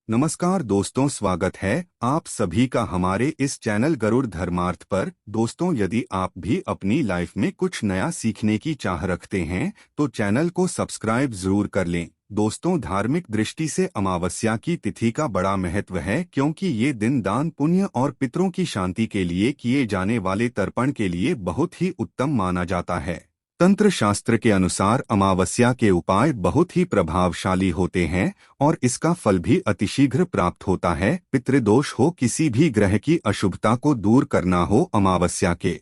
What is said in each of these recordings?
नमस्कार दोस्तों, स्वागत है आप सभी का हमारे इस चैनल गरुड़ धर्मार्थ पर। दोस्तों, यदि आप भी अपनी लाइफ में कुछ नया सीखने की चाह रखते हैं तो चैनल को सब्सक्राइब जरूर कर लें। दोस्तों, धार्मिक दृष्टि से अमावस्या की तिथि का बड़ा महत्व है, क्योंकि ये दिन दान पुण्य और पितरों की शांति के लिए किए जाने वाले तर्पण के लिए बहुत ही उत्तम माना जाता है। तंत्र शास्त्र के अनुसार अमावस्या के उपाय बहुत ही प्रभावशाली होते हैं और इसका फल भी अतिशीघ्र प्राप्त होता है। पितृदोष हो, किसी भी ग्रह की अशुभता को दूर करना हो, अमावस्या के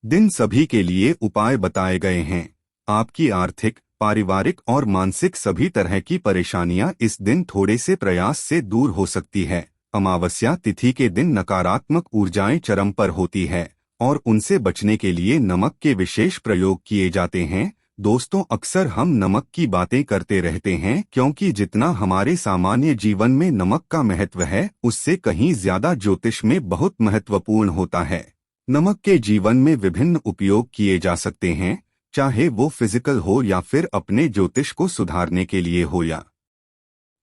दिन सभी के लिए उपाय बताए गए हैं। आपकी आर्थिक, पारिवारिक और मानसिक सभी तरह की परेशानियां इस दिन थोड़े से प्रयास से दूर हो सकती है। अमावस्या तिथि के दिन नकारात्मक ऊर्जाएं चरम पर होती है और उनसे बचने के लिए नमक के विशेष प्रयोग किए जाते हैं। दोस्तों, अक्सर हम नमक की बातें करते रहते हैं, क्योंकि जितना हमारे सामान्य जीवन में नमक का महत्व है, उससे कहीं ज्यादा ज्योतिष में बहुत महत्वपूर्ण होता है। नमक के जीवन में विभिन्न उपयोग किए जा सकते हैं, चाहे वो फिजिकल हो या फिर अपने ज्योतिष को सुधारने के लिए हो या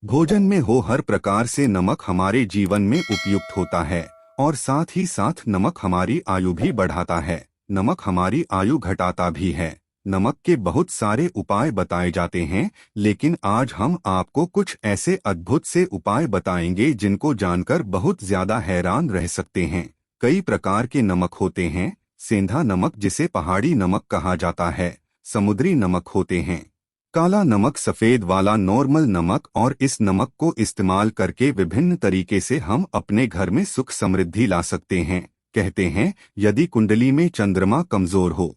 भोजन में हो। हर प्रकार से नमक हमारे जीवन में उपयुक्त होता है और साथ ही साथ नमक हमारी आयु भी बढ़ाता है, नमक हमारी आयु घटाता भी है। नमक के बहुत सारे उपाय बताए जाते हैं, लेकिन आज हम आपको कुछ ऐसे अद्भुत से उपाय बताएंगे जिनको जानकर बहुत ज्यादा हैरान रह सकते हैं। कई प्रकार के नमक होते हैं। सेंधा नमक, जिसे पहाड़ी नमक कहा जाता है, समुद्री नमक होते हैं, काला नमक, सफेद वाला नॉर्मल नमक। और इस नमक को इस्तेमाल करके विभिन्न तरीके से हम अपने घर में सुख समृद्धि ला सकते हैं। कहते हैं, यदि कुंडली में चंद्रमा कमजोर हो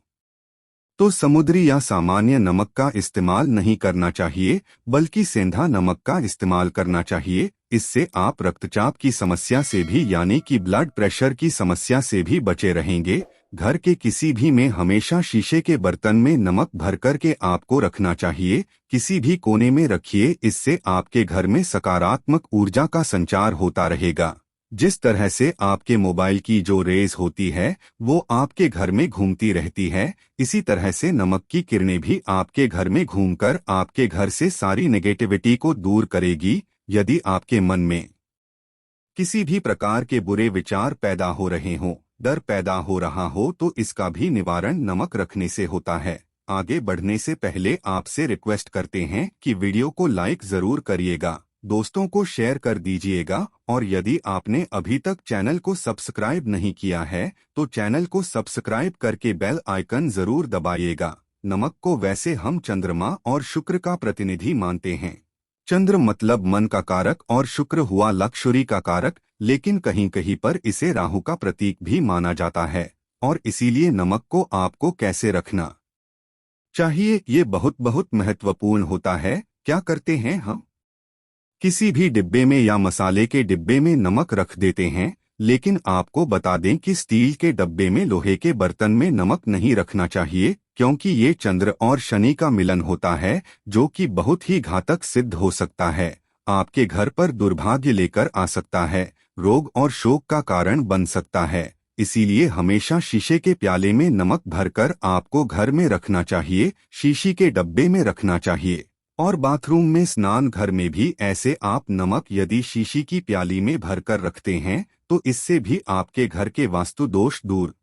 तो समुद्री या सामान्य नमक का इस्तेमाल नहीं करना चाहिए, बल्कि सेंधा नमक का इस्तेमाल करना चाहिए। इससे आप रक्तचाप की समस्या से भी, यानी कि ब्लड प्रेशर की समस्या से भी बचे रहेंगे। घर के किसी भी में हमेशा शीशे के बर्तन में नमक भर कर के आपको रखना चाहिए। किसी भी कोने में रखिए, इससे आपके घर में सकारात्मक ऊर्जा का संचार होता रहेगा। जिस तरह से आपके मोबाइल की जो रेज होती है वो आपके घर में घूमती रहती है, इसी तरह से नमक की किरणें भी आपके घर में घूमकर आपके घर से सारी नेगेटिविटी को दूर करेगी। यदि आपके मन में किसी भी प्रकार के बुरे विचार पैदा हो रहे हों, डर पैदा हो रहा हो, तो इसका भी निवारण नमक रखने से होता है। आगे बढ़ने से पहले आपसे रिक्वेस्ट करते हैं कि वीडियो को लाइक जरूर करिएगा, दोस्तों को शेयर कर दीजिएगा, और यदि आपने अभी तक चैनल को सब्सक्राइब नहीं किया है तो चैनल को सब्सक्राइब करके बेल आइकन जरूर दबाइएगा। नमक को वैसे हम चंद्रमा और शुक्र का प्रतिनिधि मानते हैं। चंद्र मतलब मन का कारक और शुक्र हुआ लक्ष्मी का कारक, लेकिन कहीं कहीं पर इसे राहु का प्रतीक भी माना जाता है। और इसीलिए नमक को आपको कैसे रखना चाहिए, ये बहुत बहुत महत्वपूर्ण होता है। क्या करते हैं हम, किसी भी डिब्बे में या मसाले के डिब्बे में नमक रख देते हैं, लेकिन आपको बता दें कि स्टील के डब्बे में, लोहे के बर्तन में नमक नहीं रखना चाहिए, क्योंकि ये चंद्र और शनि का मिलन होता है, जो कि बहुत ही घातक सिद्ध हो सकता है। आपके घर पर दुर्भाग्य लेकर आ सकता है, रोग और शोक का कारण बन सकता है। इसीलिए हमेशा शीशे के प्याले में नमक भरकर आपको घर में रखना चाहिए, शीशी के डब्बे में रखना चाहिए। और बाथरूम में, स्नान घर में भी ऐसे आप नमक यदि शीशी की प्याली में भरकर रखते हैं तो इससे भी आपके घर के वास्तु दोष दूर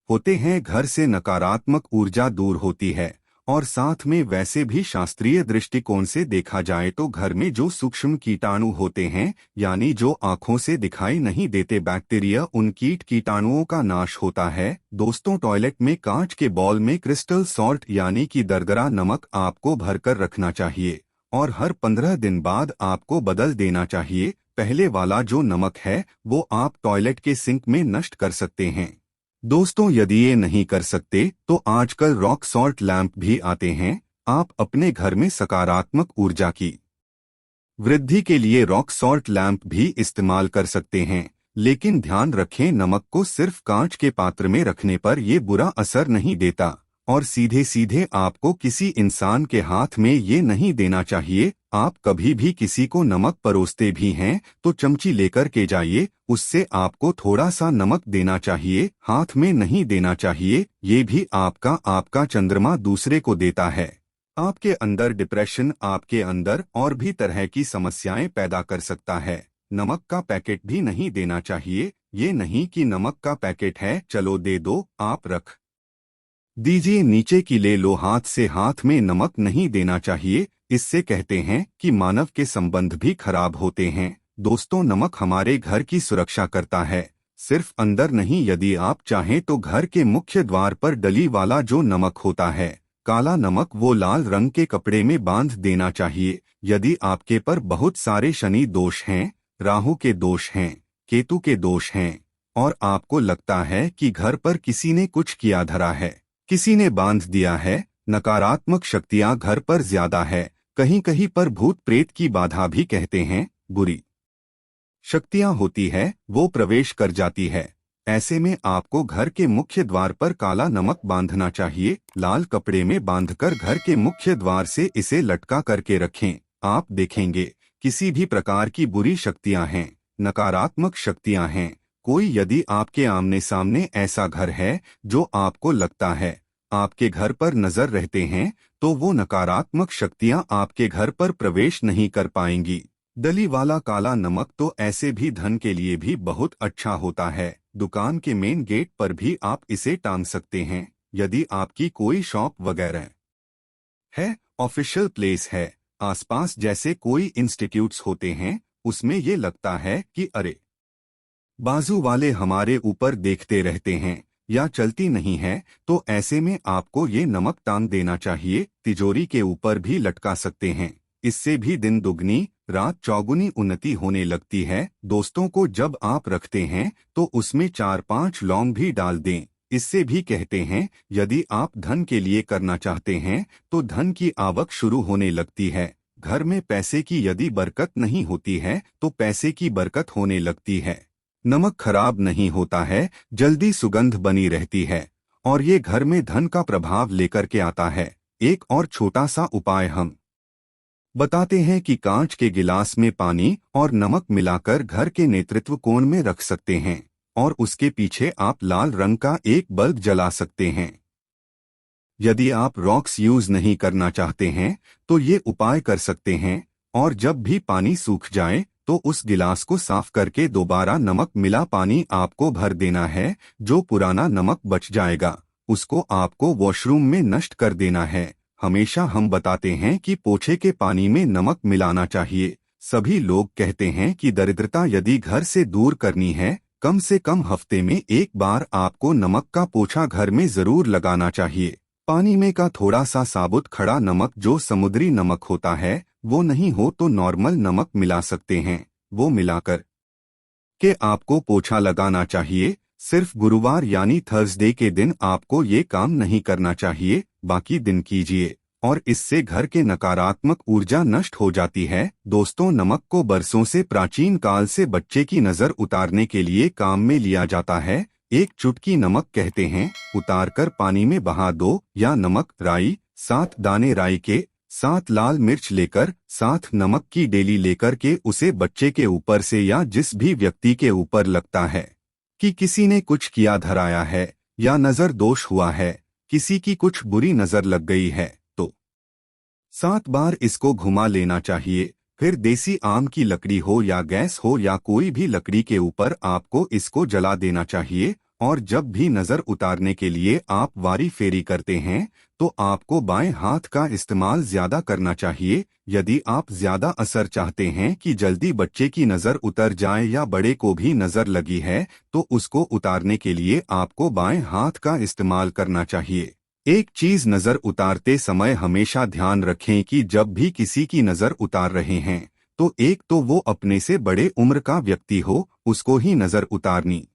होते हैं, घर से नकारात्मक ऊर्जा दूर होती है। और साथ में वैसे भी शास्त्रीय दृष्टिकोण से देखा जाए तो घर में जो सूक्ष्म कीटाणु होते हैं, यानी जो आंखों से दिखाई नहीं देते बैक्टीरिया, उन कीटाणुओं का नाश होता है। दोस्तों, टॉयलेट में कांच के बॉल में क्रिस्टल सॉल्ट यानी कि दरदरा नमक आपको भरकर रखना चाहिए और हर 15 दिन बाद आपको बदल देना चाहिए। पहले वाला जो नमक है वो आप टॉयलेट के सिंक में नष्ट कर सकते हैं। दोस्तों, यदि ये नहीं कर सकते तो आजकल रॉक सॉल्ट लैंप भी आते हैं। आप अपने घर में सकारात्मक ऊर्जा की वृद्धि के लिए रॉक सॉल्ट लैंप भी इस्तेमाल कर सकते हैं, लेकिन ध्यान रखें, नमक को सिर्फ कांच के पात्र में रखने पर ये बुरा असर नहीं देता और सीधे सीधे आपको किसी इंसान के हाथ में ये नहीं देना चाहिए। आप कभी भी किसी को नमक परोसते भी हैं तो चमची लेकर के जाइए, उससे आपको थोड़ा सा नमक देना चाहिए, हाथ में नहीं देना चाहिए। ये भी आपका चंद्रमा दूसरे को देता है। आपके अंदर डिप्रेशन, आपके अंदर और भी तरह की समस्याएं पैदा कर सकता है। नमक का पैकेट भी नहीं देना चाहिए। ये नहीं कि नमक का पैकेट है, चलो दे दो, आप रख दीजिए, नीचे की ले लो, हाथ से हाथ में नमक नहीं देना चाहिए। इससे कहते हैं कि मानव के संबंध भी खराब होते हैं। दोस्तों, नमक हमारे घर की सुरक्षा करता है, सिर्फ अंदर नहीं। यदि आप चाहें तो घर के मुख्य द्वार पर डली वाला जो नमक होता है, काला नमक, वो लाल रंग के कपड़े में बांध देना चाहिए। यदि आपके पर बहुत सारे शनि दोष हैं, राहु के दोष हैं, केतु के दोष हैं और आपको लगता है कि घर पर किसी ने कुछ किया धरा है, किसी ने बांध दिया है, नकारात्मक शक्तियां घर पर ज्यादा है, कहीं कहीं पर भूत प्रेत की बाधा भी कहते हैं, बुरी शक्तियां होती है, वो प्रवेश कर जाती है। ऐसे में आपको घर के मुख्य द्वार पर काला नमक बांधना चाहिए। लाल कपड़े में बांधकर घर के मुख्य द्वार से इसे लटका करके रखें। आप देखेंगे किसी भी प्रकार की बुरी शक्तियां हैं, नकारात्मक शक्तियां हैं, कोई यदि आपके आमने सामने ऐसा घर है जो आपको लगता है आपके घर पर नजर रहते हैं, तो वो नकारात्मक शक्तियां आपके घर पर प्रवेश नहीं कर पाएंगी। डली वाला काला नमक तो ऐसे भी धन के लिए भी बहुत अच्छा होता है। दुकान के मेन गेट पर भी आप इसे टांग सकते हैं। यदि आपकी कोई शॉप वगैरह है, ऑफिशियल प्लेस है, आसपास जैसे कोई इंस्टीट्यूट्स होते हैं, उसमें ये लगता है कि अरे बाजू वाले हमारे ऊपर देखते रहते हैं या चलती नहीं है, तो ऐसे में आपको ये नमक टांग देना चाहिए। तिजोरी के ऊपर भी लटका सकते हैं। इससे भी दिन दुगनी रात चौगुनी उन्नति होने लगती है। दोस्तों को जब आप रखते हैं तो उसमें 4-5 लौंग भी डाल दें। इससे भी कहते हैं यदि आप धन के लिए करना चाहते हैं तो धन की आवक शुरू होने लगती है। घर में पैसे की यदि बरकत नहीं होती है तो पैसे की बरकत होने लगती है। नमक खराब नहीं होता है, जल्दी सुगंध बनी रहती है और ये घर में धन का प्रभाव लेकर के आता है। एक और छोटा सा उपाय हम बताते हैं कि कांच के गिलास में पानी और नमक मिलाकर घर के नेतृत्व कोण में रख सकते हैं और उसके पीछे आप लाल रंग का एक बल्ब जला सकते हैं। यदि आप रॉक्स यूज नहीं करना चाहते हैं तो ये उपाय कर सकते हैं और जब भी पानी सूख जाए तो उस गिलास को साफ करके दोबारा नमक मिला पानी आपको भर देना है। जो पुराना नमक बच जाएगा उसको आपको वॉशरूम में नष्ट कर देना है। हमेशा हम बताते हैं कि पोछे के पानी में नमक मिलाना चाहिए। सभी लोग कहते हैं कि दरिद्रता यदि घर से दूर करनी है, कम से कम हफ्ते में एक बार आपको नमक का पोछा घर में जरूर लगाना चाहिए। पानी में का थोड़ा सा साबुत खड़ा नमक जो समुद्री नमक होता है, वो नहीं हो तो नॉर्मल नमक मिला सकते हैं। वो मिलाकर के आपको पोछा लगाना चाहिए। सिर्फ गुरुवार यानी थर्सडे के दिन आपको ये काम नहीं करना चाहिए, बाकी दिन कीजिए और इससे घर के नकारात्मक ऊर्जा नष्ट हो जाती है। दोस्तों, नमक को बरसों से प्राचीन काल से बच्चे की नजर उतारने के लिए काम में लिया जाता है। एक चुटकी नमक कहते हैं उतारकर पानी में बहा दो, या नमक राई 7 दाने राई के 7 लाल मिर्च लेकर 7 नमक की डेली लेकर के उसे बच्चे के ऊपर से या जिस भी व्यक्ति के ऊपर लगता है कि किसी ने कुछ किया धराया है या नजर दोष हुआ है, किसी की कुछ बुरी नजर लग गई है, तो 7 बार इसको घुमा लेना चाहिए। फिर देसी आम की लकड़ी हो या गैस हो या कोई भी लकड़ी के ऊपर आपको इसको जला देना चाहिए और जब भी नजर उतारने के लिए आप वारी फेरी करते हैं तो आपको बाएं हाथ का इस्तेमाल ज्यादा करना चाहिए। यदि आप ज्यादा असर चाहते हैं कि जल्दी बच्चे की नजर उतर जाए या बड़े को भी नजर लगी है तो उसको उतारने के लिए आपको बाएं हाथ का इस्तेमाल करना चाहिए। एक चीज नजर उतारते समय हमेशा ध्यान रखें कि जब भी किसी की नजर उतार रहे हैं तो एक तो वो अपने से बड़े उम्र का व्यक्ति हो, उसको ही नजर उतारनी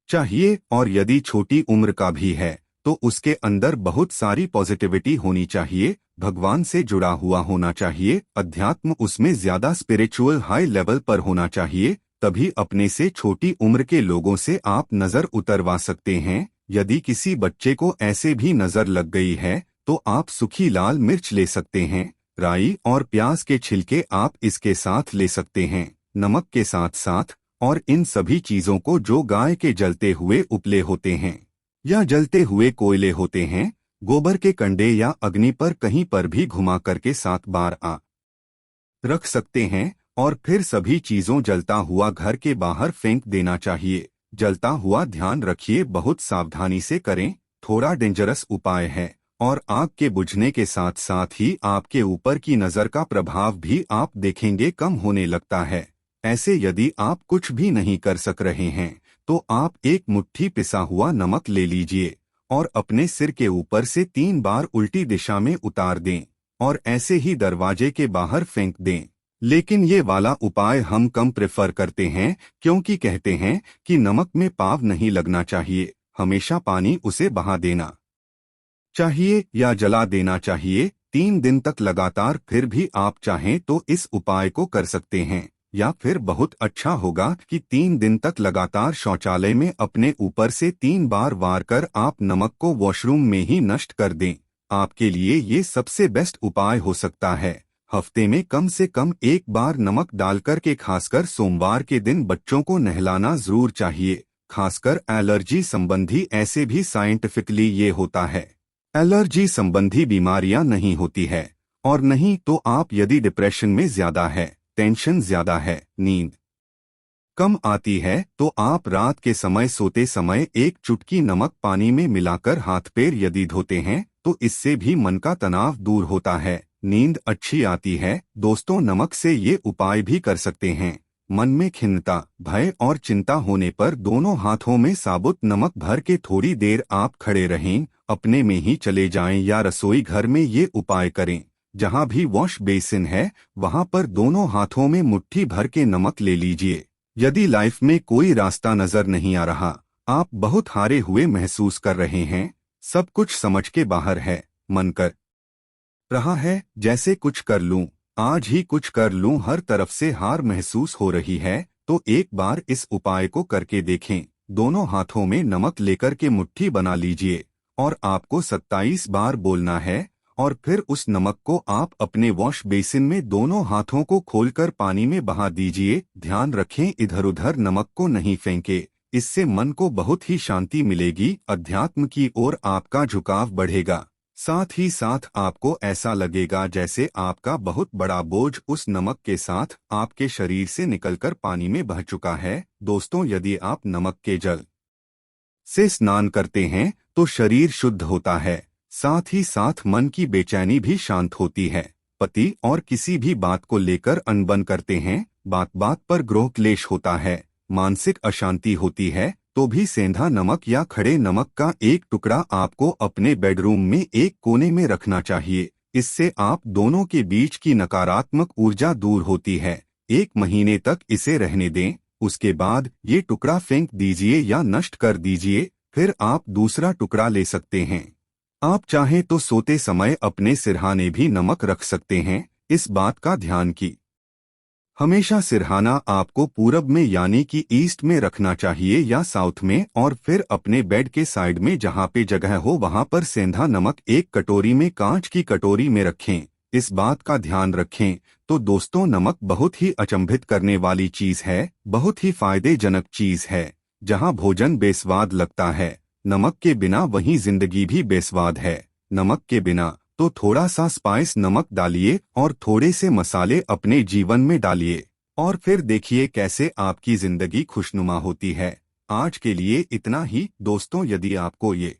चाहिए, और यदि छोटी उम्र का भी है तो उसके अंदर बहुत सारी पॉजिटिविटी होनी चाहिए, भगवान से जुड़ा हुआ होना चाहिए, अध्यात्म उसमें ज्यादा स्पिरिचुअल हाई लेवल पर होना चाहिए। तभी अपने से छोटी उम्र के लोगों से आप नजर उतरवा सकते हैं। यदि किसी बच्चे को ऐसे भी नजर लग गई है तो आप सूखी लाल मिर्च ले सकते हैं, राई और प्याज के छिलके आप इसके साथ ले सकते हैं, नमक के साथ साथ, और इन सभी चीजों को जो गाय के जलते हुए उपले होते हैं या जलते हुए कोयले होते हैं, गोबर के कंडे या अग्नि पर कहीं पर भी घुमा करके 7 बार रख सकते हैं और फिर सभी चीजों जलता हुआ घर के बाहर फेंक देना चाहिए। जलता हुआ ध्यान रखिए, बहुत सावधानी से करें, थोड़ा डेंजरस उपाय है और आग के बुझने के साथ साथ ही आपके ऊपर की नजर का प्रभाव भी आप देखेंगे कम होने लगता है। ऐसे यदि आप कुछ भी नहीं कर सक रहे हैं तो आप एक मुट्ठी पिसा हुआ नमक ले लीजिए और अपने सिर के ऊपर से 3 बार उल्टी दिशा में उतार दें और ऐसे ही दरवाजे के बाहर फेंक दें। लेकिन ये वाला उपाय हम कम प्रेफर करते हैं क्योंकि कहते हैं कि नमक में पाव नहीं लगना चाहिए, हमेशा पानी उसे बहा देना चाहिए या जला देना चाहिए 3 दिन तक लगातार। फिर भी आप चाहें तो इस उपाय को कर सकते हैं या फिर बहुत अच्छा होगा कि 3 दिन तक लगातार शौचालय में अपने ऊपर से 3 बार वार कर आप नमक को वॉशरूम में ही नष्ट कर दें। आपके लिए ये सबसे बेस्ट उपाय हो सकता है। हफ्ते में कम से कम 1 बार नमक डालकर के खासकर सोमवार के दिन बच्चों को नहलाना जरूर चाहिए। खासकर एलर्जी संबंधी, ऐसे भी साइंटिफिकली ये होता है, एलर्जी संबंधी बीमारियां नहीं होती है। और नहीं तो आप यदि डिप्रेशन में ज्यादा है, टेंशन ज्यादा है, नींद कम आती है तो आप रात के समय सोते समय 1 चुटकी नमक पानी में मिलाकर हाथ पैर यदि धोते हैं तो इससे भी मन का तनाव दूर होता है, नींद अच्छी आती है। दोस्तों, नमक से ये उपाय भी कर सकते हैं। मन में खिन्नता, भय और चिंता होने पर दोनों हाथों में साबुत नमक भर के थोड़ी देर आप खड़े रहें, अपने में ही चले जाएं या रसोई घर में ये उपाय करें। जहां भी वॉश बेसिन है वहां पर दोनों हाथों में मुट्ठी भर के नमक ले लीजिए। यदि लाइफ में कोई रास्ता नजर नहीं आ रहा, आप बहुत हारे हुए महसूस कर रहे हैं, सब कुछ समझ के बाहर है, मन कर रहा है जैसे कुछ कर लूं, आज ही कुछ कर लूं, हर तरफ से हार महसूस हो रही है, तो एक बार इस उपाय को करके देखें। दोनों हाथों में नमक लेकर के मुट्ठी बना लीजिए और आपको 27 बार बोलना है और फिर उस नमक को आप अपने वॉश बेसिन में दोनों हाथों को खोलकर पानी में बहा दीजिए। ध्यान रखें, इधर उधर नमक को नहीं फेंके, इससे मन को बहुत ही शांति मिलेगी, अध्यात्म की ओर आपका झुकाव बढ़ेगा। साथ ही साथ आपको ऐसा लगेगा जैसे आपका बहुत बड़ा बोझ उस नमक के साथ आपके शरीर से निकलकर पानी में बह चुका है। दोस्तों, यदि आप नमक के जल से स्नान करते हैं तो शरीर शुद्ध होता है, साथ ही साथ मन की बेचैनी भी शांत होती है। पति और किसी भी बात को लेकर अनबन करते हैं, बात बात पर ग्रोह क्लेश होता है, मानसिक अशांति होती है, तो भी सेंधा नमक या खड़े नमक का एक टुकड़ा आपको अपने बेडरूम में एक कोने में रखना चाहिए। इससे आप दोनों के बीच की नकारात्मक ऊर्जा दूर होती है। 1 महीने तक इसे रहने दें, उसके बाद ये टुकड़ा फेंक दीजिए या नष्ट कर दीजिए, फिर आप दूसरा टुकड़ा ले सकते हैं। आप चाहें तो सोते समय अपने सिरहाने भी नमक रख सकते हैं। इस बात का ध्यान कि हमेशा सिरहाना आपको पूरब में यानी कि ईस्ट में रखना चाहिए या साउथ में, और फिर अपने बेड के साइड में जहां पे जगह हो वहां पर सेंधा नमक एक कटोरी में, कांच की कटोरी में रखें। इस बात का ध्यान रखें। तो दोस्तों, नमक बहुत ही अचंभित करने वाली चीज है, बहुत ही फायदेजनक चीज है। जहां भोजन बेस्वाद लगता है, नमक के बिना वहीं जिंदगी भी बेस्वाद है। नमक के बिना तो थोड़ा सा स्पाइस नमक डालिए और थोड़े से मसाले अपने जीवन में डालिए और फिर देखिए कैसे आपकी जिंदगी खुशनुमा होती है। आज के लिए इतना ही दोस्तों। यदि आपको ये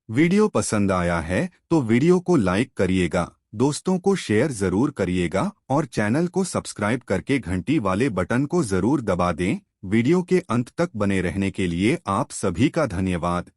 वीडियो पसंद आया है तो वीडियो को लाइक करिएगा, दोस्तों को शेयर जरूर करिएगा और चैनल को सब्सक्राइब करके घंटी वाले बटन को जरूर दबा दें। वीडियो के अंत तक बने रहने के लिए आप सभी का धन्यवाद।